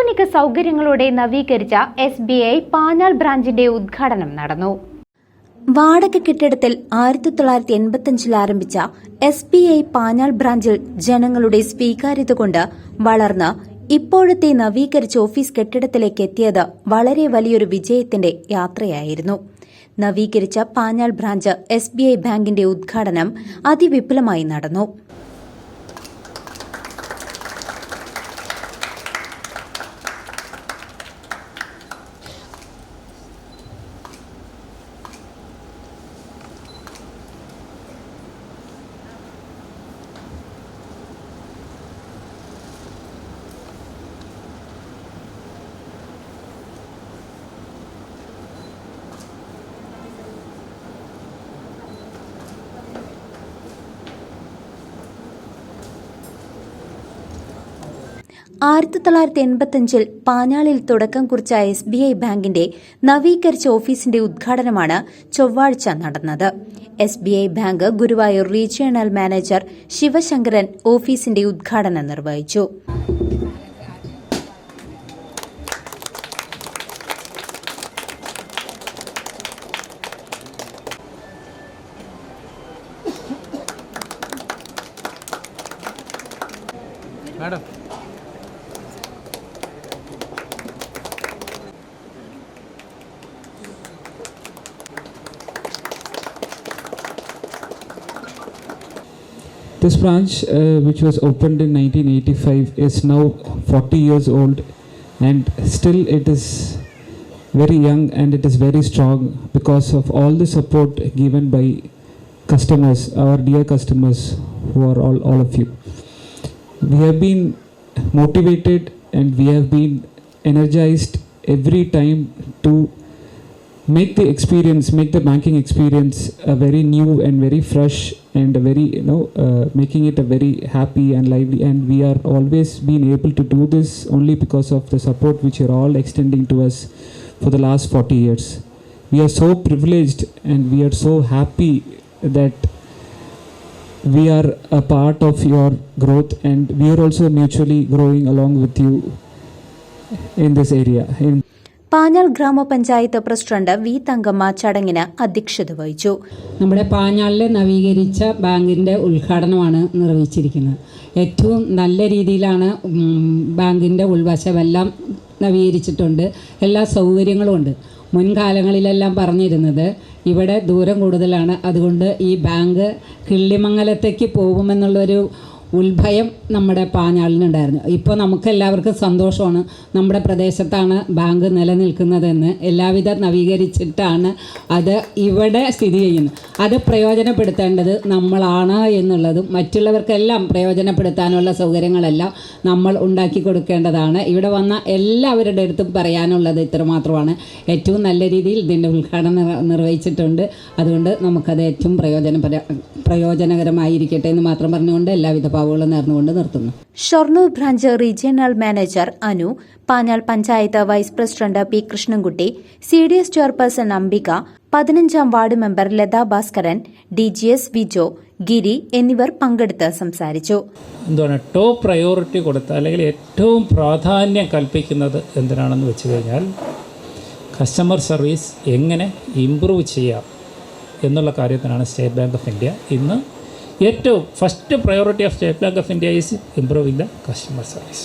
അത്യാധുനിക സൗകര്യങ്ങളോടെ നവീകരിച്ച SBI പാഞ്ഞാൾ ബ്രാഞ്ചിന്റെ ഉദ്ഘാടനം നടന്നു. വാടക കെട്ടിടത്തിൽ 1985 ആരംഭിച്ച SBI പാഞ്ഞാൾ ബ്രാഞ്ചിൽ ജനങ്ങളുടെ സ്വീകാര്യത കൊണ്ട് വളർന്ന് ഇപ്പോഴത്തെ നവീകരിച്ച ഓഫീസ് കെട്ടിടത്തിലേക്ക് എത്തിയത് വളരെ വലിയൊരു വിജയത്തിന്റെ യാത്രയായിരുന്നു. നവീകരിച്ച പാഞ്ഞാൾ ബ്രാഞ്ച് SBI ബാങ്കിന്റെ ഉദ്ഘാടനം അതിവിപുലമായി നടന്നു. ആയിരത്തി 1985 പാഞ്ഞാളിൽ തുടക്കം കുറിച്ച SBI ബാങ്കിന്റെ നവീകരിച്ച ഓഫീസിന്റെ ഉദ്ഘാടനമാണ് ചൊവ്വാഴ്ച നടന്നത്. SBI bank Guruvayur regional manager Sivasankaran ഓഫീസിന്റെ ഉദ്ഘാടനം നിർവഹിച്ചു. This branch, which was opened in 1985, is now 40 years old, and still it is very young and it is very strong because of all the support given by customers, our dear customers who are all of you. We have been motivated and we have been energized every time to make the banking experience a very new and very fresh and a very making it a very happy and lively, and we are always been able to do this only because of the support which you're all extending to us for the last 40 years. We are so privileged and we are so happy that we are a part of your growth, and we are also mutually growing along with you in this area. Panjal ഗ്രാമപഞ്ചായത്ത് president V Thankamma ചടങ്ങിന് അധ്യക്ഷത വഹിച്ചു. നമ്മുടെ പാഞ്ഞാളിലെ നവീകരിച്ച ബാങ്കിൻ്റെ ഉദ്ഘാടനമാണ് നിർവഹിച്ചിരിക്കുന്നത്. ഏറ്റവും നല്ല രീതിയിലാണ് ബാങ്കിൻ്റെ ഉൾവശമെല്ലാം നവീകരിച്ചിട്ടുണ്ട്. എല്ലാ സൗകര്യങ്ങളും ഉണ്ട്. മുൻകാലങ്ങളിലെല്ലാം പറഞ്ഞിരുന്നത് ഇവിടെ ദൂരം കൂടുതലാണ്, അതുകൊണ്ട് ഈ ബാങ്ക് കിള്ളിമംഗലത്തേക്ക് പോകുമെന്നുള്ളൊരു ഉത്ഭയം നമ്മുടെ പാഞ്ഞാളിനുണ്ടായിരുന്നു. ഇപ്പോൾ നമുക്കെല്ലാവർക്കും സന്തോഷമാണ്, നമ്മുടെ പ്രദേശത്താണ് ബാങ്ക് നിലനിൽക്കുന്നതെന്ന്. എല്ലാവിധ നവീകരിച്ചിട്ടാണ് അത് ഇവിടെ സ്ഥിതി ചെയ്യുന്നത്. അത് പ്രയോജനപ്പെടുത്തേണ്ടത് നമ്മളാണ് എന്നുള്ളതും മറ്റുള്ളവർക്കെല്ലാം പ്രയോജനപ്പെടുത്താനുള്ള സൗകര്യങ്ങളെല്ലാം നമ്മൾ ഉണ്ടാക്കി കൊടുക്കേണ്ടതാണ്. ഇവിടെ വന്ന എല്ലാവരുടെ അടുത്തും പറയാനുള്ളത് ഇത്രമാത്രമാണ്. ഏറ്റവും നല്ല രീതിയിൽ ഇതിൻ്റെ ഉദ്ഘാടനം നിർവഹിച്ചിട്ടുണ്ട്. അതുകൊണ്ട് നമുക്കത് ഏറ്റവും പ്രയോജനകരമായിരിക്കട്ടെ എന്ന് മാത്രം പറഞ്ഞുകൊണ്ട് എല്ലാവിധ പാവുകളും നേർന്നുകൊണ്ട് നിർത്തുന്നു. Shoranur branch regional manager Anu, Panjal panchayat vice president P. Krishnankutty, CDS chairperson Ambika, 15ാം ward member Latha Bhaskaran, DGS Vijo, Giri എന്നിവർ പങ്കെടുത്ത് സംസാരിച്ചു. ടോപ്പ് പ്രയോറിറ്റി കൊടുത്ത അല്ലെങ്കിൽ ഏറ്റവും പ്രാധാന്യം കൽപ്പിക്കുന്നത് എന്തിനാണെന്ന് വെച്ച് കഴിഞ്ഞാൽ കസ്റ്റമർ സർവീസ് എങ്ങനെ ഇംപ്രൂവ് ചെയ്യാം എന്നുള്ള കാര്യത്തിനാണ് സ്റ്റേറ്റ് ബാങ്ക് ഓഫ് ഇന്ത്യ ഇന്ന് ഏറ്റവും first priority of state bank of India is improving the customer service.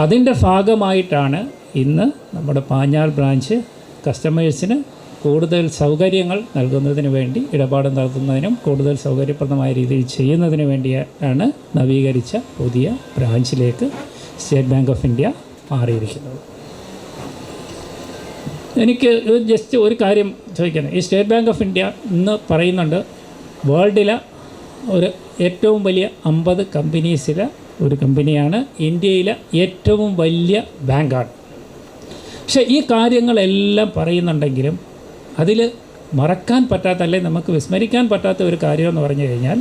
അതിൻ്റെ ഭാഗമായിട്ടാണ് ഇന്ന് നമ്മുടെ പാഞ്ഞാൾ ബ്രാഞ്ച് കസ്റ്റമേഴ്സിന് കൂടുതൽ സൗകര്യങ്ങൾ നൽകുന്നതിന് വേണ്ടി, ഇടപാട് നടത്തുന്നതിനും കൂടുതൽ സൗകര്യപ്രദമായ രീതിയിൽ ചെയ്യുന്നതിന് വേണ്ടിയാണ് നവീകരിച്ച പുതിയ ബ്രാഞ്ചിലേക്ക് സ്റ്റേറ്റ് ബാങ്ക് ഓഫ് ഇന്ത്യ മാറിയിരിക്കുന്നത്. എനിക്ക് ജസ്റ്റ് ഒരു കാര്യം ചോദിക്കണം. ഈ സ്റ്റേറ്റ് ബാങ്ക് ഓഫ് ഇന്ത്യ ഇന്ന് പറയുന്നുണ്ട് വേൾഡിലെ ഒരു ഏറ്റവും വലിയ 50 കമ്പനീസിലെ ഒരു കമ്പനിയാണ്, ഇന്ത്യയിലെ ഏറ്റവും വലിയ ബാങ്കാണ്. പക്ഷേ ഈ കാര്യങ്ങളെല്ലാം പറയുന്നുണ്ടെങ്കിലും അതിൽ മറക്കാൻ പറ്റാത്ത, അല്ലെങ്കിൽ നമുക്ക് വിസ്മരിക്കാൻ പറ്റാത്ത ഒരു കാര്യമെന്ന് പറഞ്ഞു കഴിഞ്ഞാൽ,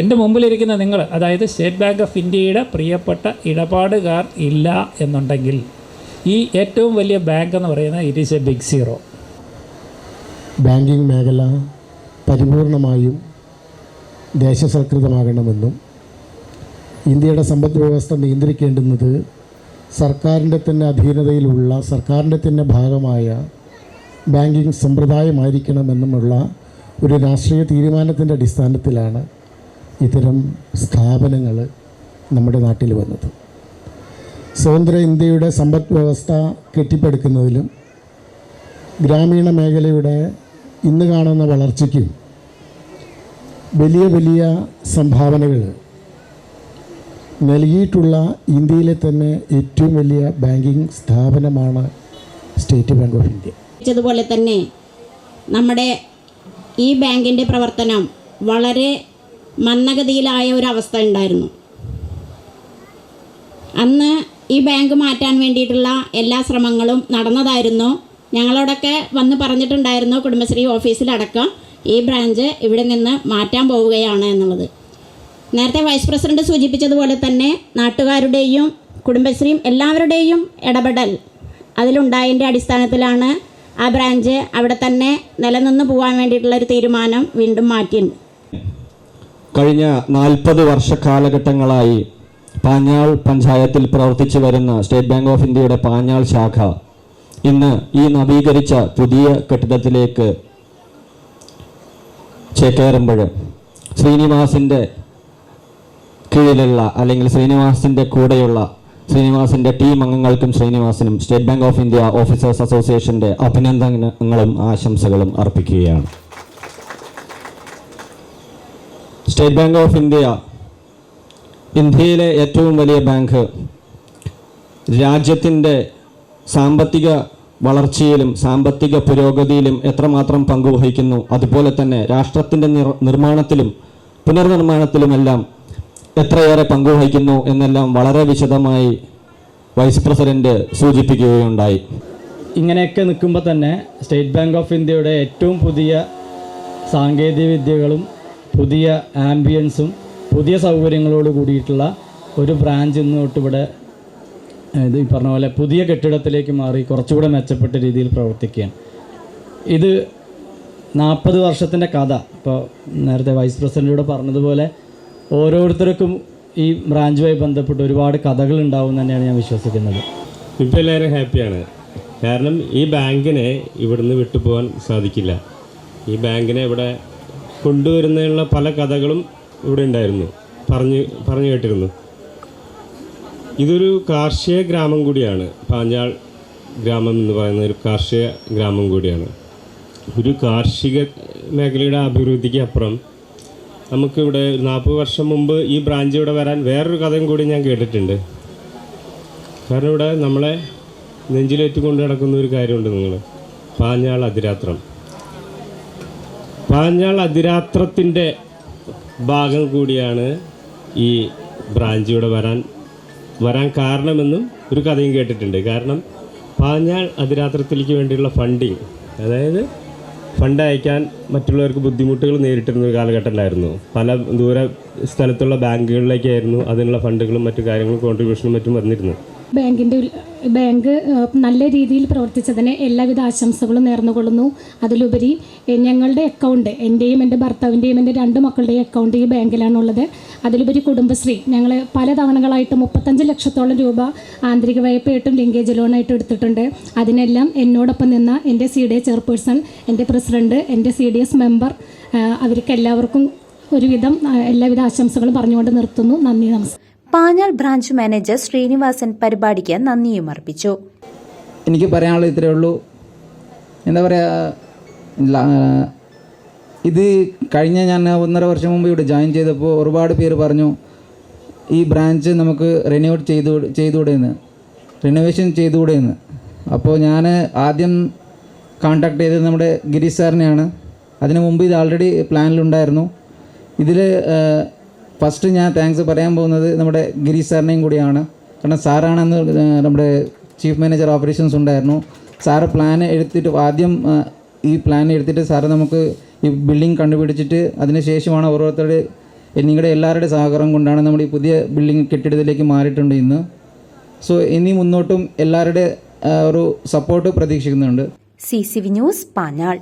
എൻ്റെ മുമ്പിലിരിക്കുന്ന നിങ്ങൾ, അതായത് സ്റ്റേറ്റ് ബാങ്ക് ഓഫ് ഇന്ത്യയുടെ പ്രിയപ്പെട്ട ഇടപാടുകാർ ഇല്ല എന്നുണ്ടെങ്കിൽ ഈ ഏറ്റവും വലിയ ബാങ്ക് എന്ന് പറയുന്നത് it is a big zero. Banking മേഖല പരിപൂർണമായും ദേശസൽകൃതമാകണമെന്നും ഇന്ത്യയുടെ സമ്പദ് വ്യവസ്ഥ നിയന്ത്രിക്കേണ്ടുന്നത് സർക്കാരിൻ്റെ തന്നെ അധീനതയിലുള്ള സർക്കാരിൻ്റെ തന്നെ ഭാഗമായ ബാങ്കിങ് സമ്പ്രദായമായിരിക്കണമെന്നുമുള്ള ഒരു രാഷ്ട്രീയ തീരുമാനത്തിൻ്റെ അടിസ്ഥാനത്തിലാണ് ഇത്തരം സ്ഥാപനങ്ങൾ നമ്മുടെ നാട്ടിൽ വന്നത്. സ്വതന്ത്ര ഇന്ത്യയുടെ സമ്പദ് വ്യവസ്ഥ കെട്ടിപ്പടുക്കുന്നതിലും ഗ്രാമീണ മേഖലയുടെ ഇന്ന് കാണുന്ന വളർച്ചയ്ക്കും വലിയ വലിയ സംഭാവനകൾ നൽകിയിട്ടുള്ള ഇന്ത്യയിലെ തന്നെ ഏറ്റവും വലിയ ബാങ്കിങ് സ്ഥാപനമാണ് സ്റ്റേറ്റ് ബാങ്ക് ഓഫ് ഇന്ത്യ. അതുപോലെ തന്നെ നമ്മുടെ ഈ ബാങ്കിൻ്റെ പ്രവർത്തനം വളരെ മന്ദഗതിയിലായ ഒരവസ്ഥ ഉണ്ടായിരുന്നു. അന്ന് ഈ ബാങ്ക് മാറ്റാൻ വേണ്ടിയിട്ടുള്ള എല്ലാ ശ്രമങ്ങളും നടന്നതായിരുന്നു. ഞങ്ങളോടൊക്കെ വന്ന് പറഞ്ഞിട്ടുണ്ടായിരുന്നു കുടുംബശ്രീ ഓഫീസിലടക്കം ഈ ബ്രാഞ്ച് ഇവിടെ നിന്ന് മാറ്റാൻ പോവുകയാണ് എന്നുള്ളത്. നേരത്തെ വൈസ് പ്രസിഡന്റ് സൂചിപ്പിച്ചതുപോലെ തന്നെ നാട്ടുകാരുടെയും കുടുംബശ്രീയും എല്ലാവരുടെയും ഇടപെടൽ അതിലുണ്ടായതിൻ്റെ അടിസ്ഥാനത്തിലാണ് ആ ബ്രാഞ്ച് അവിടെ തന്നെ നിലനിന്ന് പോകാൻ വേണ്ടിയിട്ടുള്ള ഒരു തീരുമാനം വീണ്ടും മാറ്റിയിട്ടുണ്ട്. കഴിഞ്ഞ 40 വർഷക്കാലഘട്ടങ്ങളായി പാഞ്ഞാൾ പഞ്ചായത്തിൽ പ്രവർത്തിച്ചു വരുന്ന സ്റ്റേറ്റ് ബാങ്ക് ഓഫ് ഇന്ത്യയുടെ പാഞ്ഞാൾ ശാഖ ഇന്ന് ഈ നവീകരിച്ച പുതിയ കെട്ടിടത്തിലേക്ക് ചേക്കേറുമ്പോൾ ശ്രീനിവാസിൻ്റെ കീഴിലുള്ള അല്ലെങ്കിൽ ശ്രീനിവാസിൻ്റെ കൂടെയുള്ള ശ്രീനിവാസിൻ്റെ ടീം അംഗങ്ങൾക്കും ശ്രീനിവാസിനും state bank of India officers അസോസിയേഷൻ്റെ അഭിനന്ദനങ്ങളും ആശംസകളും അർപ്പിക്കുകയാണ്. സ്റ്റേറ്റ് ബാങ്ക് ഓഫ് ഇന്ത്യ ഇന്ത്യയിലെ ഏറ്റവും വലിയ ബാങ്ക്. രാജ്യത്തിൻ്റെ സാമ്പത്തിക വളർച്ചയിലും സാമ്പത്തിക പുരോഗതിയിലും എത്രമാത്രം പങ്കുവഹിക്കുന്നു, അതുപോലെ തന്നെ രാഷ്ട്രത്തിൻ്റെ നിർമ്മാണത്തിലും പുനർനിർമ്മാണത്തിലുമെല്ലാം എത്രയേറെ പങ്കുവഹിക്കുന്നു എന്നെല്ലാം വളരെ വിശദമായി വൈസ് പ്രസിഡന്റ് സൂചിപ്പിക്കുകയുണ്ടായി. ഇങ്ങനെയൊക്കെ നിൽക്കുമ്പോൾ തന്നെ സ്റ്റേറ്റ് ബാങ്ക് ഓഫ് ഇന്ത്യയുടെ ഏറ്റവും പുതിയ സാങ്കേതിക വിദ്യകളും പുതിയ ആംബിയൻസും പുതിയ സൗകര്യങ്ങളോട് കൂടിയിട്ടുള്ള ഒരു ബ്രാഞ്ച് ഇന്ന് തൊട്ട് ഇവിടെ ഇത് ഈ പറഞ്ഞ പോലെ പുതിയ കെട്ടിടത്തിലേക്ക് മാറി കുറച്ചുകൂടെ മെച്ചപ്പെട്ട രീതിയിൽ പ്രവർത്തിക്കുകയാണ്. ഇത് 40 വർഷത്തിൻ്റെ കഥ. ഇപ്പോൾ നേരത്തെ വൈസ് പ്രസിഡന്റിലൂടെ പറഞ്ഞതുപോലെ ഓരോരുത്തർക്കും ഈ ബ്രാഞ്ചുമായി ബന്ധപ്പെട്ട് ഒരുപാട് കഥകൾ ഉണ്ടാവും തന്നെയാണ് ഞാൻ വിശ്വസിക്കുന്നത്. ഇപ്പോൾ എല്ലാവരും ഹാപ്പിയാണ്. കാരണം ഈ ബാങ്കിനെ ഇവിടുന്ന് വിട്ടുപോകാൻ സാധിക്കില്ല. ഈ ബാങ്കിനെ ഇവിടെ കൊണ്ടുവരുന്നതിനുള്ള പല കഥകളും ഇവിടെ ഉണ്ടായിരുന്നു, പറഞ്ഞു കേട്ടിരുന്നു. ഇതൊരു കാർഷിക ഗ്രാമം കൂടിയാണ്. പാഞ്ഞാൾ ഗ്രാമം എന്ന് പറയുന്ന ഒരു കാർഷിക ഗ്രാമം കൂടിയാണ്. ഒരു കാർഷിക മേഖലയുടെ അഭിവൃദ്ധിക്ക് അപ്പുറം നമുക്കിവിടെ 40 വർഷം മുമ്പ് ഈ ബ്രാഞ്ച് ഇവിടെ വരാൻ വേറൊരു കഥയും കൂടി ഞാൻ കേട്ടിട്ടുണ്ട്. കാരണം ഇവിടെ നമ്മളെ നെഞ്ചിലേറ്റ് കൊണ്ട് നടക്കുന്ന ഒരു കാര്യമുണ്ട്. നിങ്ങൾ പാഞ്ഞാൾ അതിരാത്രം, പാഞ്ഞാൾ അതിരാത്രത്തിൻ്റെ ഭാഗം കൂടിയാണ് ഈ ബ്രാഞ്ച് ഇവിടെ വരാൻ കാരണമെന്നും ഒരു കഥയും കേട്ടിട്ടുണ്ട്. കാരണം പാഞ്ഞാൾ അതിരാത്രത്തിലേക്ക് വേണ്ടിയുള്ള ഫണ്ടിങ്, അതായത് ഫണ്ട് അയക്കാൻ മറ്റുള്ളവർക്ക് ബുദ്ധിമുട്ടുകൾ നേരിട്ടിരുന്ന ഒരു കാലഘട്ടത്തിലായിരുന്നു. പല ദൂര സ്ഥലത്തുള്ള ബാങ്കുകളിലേക്കായിരുന്നു അതിനുള്ള ഫണ്ടുകളും മറ്റു കാര്യങ്ങളും കോൺട്രിബ്യൂഷനും മറ്റും വന്നിരുന്നത്. ബാങ്ക് നല്ല രീതിയിൽ പ്രവർത്തിച്ചതിന് എല്ലാവിധ ആശംസകളും നേർന്നുകൊള്ളുന്നു. അതിലുപരി ഞങ്ങളുടെ അക്കൗണ്ട്, എൻ്റെയും എൻ്റെ ഭർത്താവിൻ്റെയും എൻ്റെ 2 മക്കളുടെയും അക്കൗണ്ട് ഈ ബാങ്കിലാണുള്ളത്. അതിലുപരി കുടുംബശ്രീ ഞങ്ങൾ പല തവണകളായിട്ട് 35 ലക്ഷത്തോളം രൂപ ആന്തരിക വായ്പയായിട്ടും ലിങ്കേജ് ലോണായിട്ടും എടുത്തിട്ടുണ്ട്. അതിനെല്ലാം എന്നോടൊപ്പം നിന്ന എൻ്റെ CDA ചെയർപേഴ്സൺ, എൻ്റെ പ്രസിഡൻറ്റ്, എൻ്റെ CDS മെമ്പർ, അവർക്ക് എല്ലാവർക്കും ഒരുവിധം എല്ലാവിധ ആശംസകളും പറഞ്ഞുകൊണ്ട് നിർത്തുന്നു. നന്ദി, നമസ്കാരം. പാഞ്ഞാൾ ബ്രാഞ്ച് മാനേജർ ശ്രീനിവാസൻ പരിപാടിക്ക് നന്ദിയും അർപ്പിച്ചു. എനിക്ക് പറയാനുള്ളത് ഇത്രയേ ഉള്ളൂ. എന്താ പറയുക, ഇത് കഴിഞ്ഞ ഞാൻ 1.5 വർഷം മുമ്പ് ഇവിടെ ജോയിൻ ചെയ്തപ്പോൾ ഒരുപാട് പേര് പറഞ്ഞു ഈ ബ്രാഞ്ച് നമുക്ക് റിനോവേഷൻ ചെയ്തുകൂടെയെന്ന്. അപ്പോൾ ഞാൻ ആദ്യം കോൺടാക്ട് ചെയ്തത് നമ്മുടെ ഗിരീഷ് സാറിനെയാണ്. അതിനു മുമ്പ് ഇത് ഓൾറെഡി പ്ലാനിലുണ്ടായിരുന്നു. ഇതിൽ ഫസ്റ്റ് ഞാൻ താങ്ക്സ് പറയാൻ പോകുന്നത് നമ്മുടെ ഗിരീഷ് സാറിനെയും കൂടിയാണ്. കാരണം സാറാണെന്ന് നമ്മുടെ ചീഫ് മാനേജർ ഓപ്പറേഷൻസ് ഉണ്ടായിരുന്നു. സാറ് പ്ലാൻ എടുത്തിട്ട് ആദ്യം ഈ പ്ലാൻ എടുത്തിട്ട് സാറ് നമുക്ക് ഈ ബിൽഡിംഗ് കണ്ടുപിടിച്ചിട്ട് അതിന് ശേഷമാണ് ഓരോരുത്തരുടെ നിങ്ങളുടെ എല്ലാവരുടെ സഹകരണം കൊണ്ടാണ് നമ്മൾ ഈ പുതിയ ബിൽഡിംഗ് കെട്ടിടത്തിലേക്ക് മാറിയിട്ടുണ്ട് ഇന്ന്. സോ ഇനി മുന്നോട്ടും എല്ലാവരുടെ ഒരു സപ്പോർട്ട് പ്രതീക്ഷിക്കുന്നുണ്ട്. CCV news, Panjal.